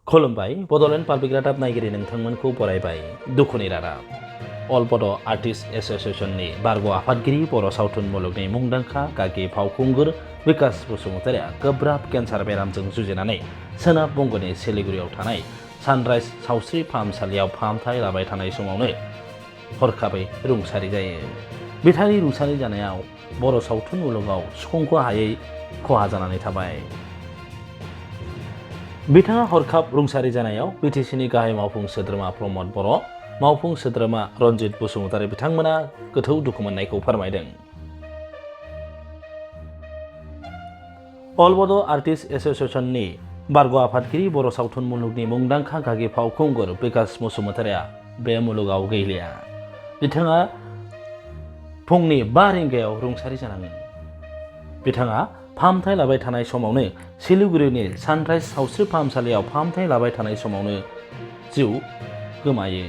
खुलुमबाय बड'लेण्ड पाब्लिक रादाब नायगिरि नोंथांमोनखौ बरायबाय दुखुनि रादाब अल बड' आर्टिस्ट एस'सिएशननि बारग' आफादगिरि बर' सावथुन मुलुगनि मुंदांखा गागि फावखुंगुर बिकास बसुमतारिया गोब्राब केन्सार बेरामजों जुजिनानै सोनाब बंग'नि सिलिगुरियाव थानाय सानराइज सावस्रि फाहामसालियाव फाहामथाय लाबाय थानाय समावनो हरखाबै रुंसारि जायो। बिथांनि रुंसारि जानायाव बर' सावथुन मुलुगाव सुफुंख' हायै खहा जानानै थाबाय। बिथाङा हरखाब रुंसारि जानायाव बिटिसिनि गाहाय मावफुं सोद्रोमा प्रमद बर', मावफुं सोद्रोमा रन्जित बसुमतारि बिथांमोना गोथौ दुखु मोननायखौ फोरमायदों। अल बड' आर्टिस्ट एस'सिएशननि बारग' आफादगिरि बर' सावथुन मुलुगनि मुंदांखा गागि फावखुंगुर बिकास बसुमतारिया बे मुलुगाव गैलिया। बिथाङा फुंनि 5 रिंगायाव रुंसारि जानाङो। बिथाङा फाहामथाय लाबाय थानाय समावनो सिलिगुरिनि सानराइज सावस्रि फाहामसालियाव फाहामथाय लाबाय थानाय समावनो जिउ गोमायो।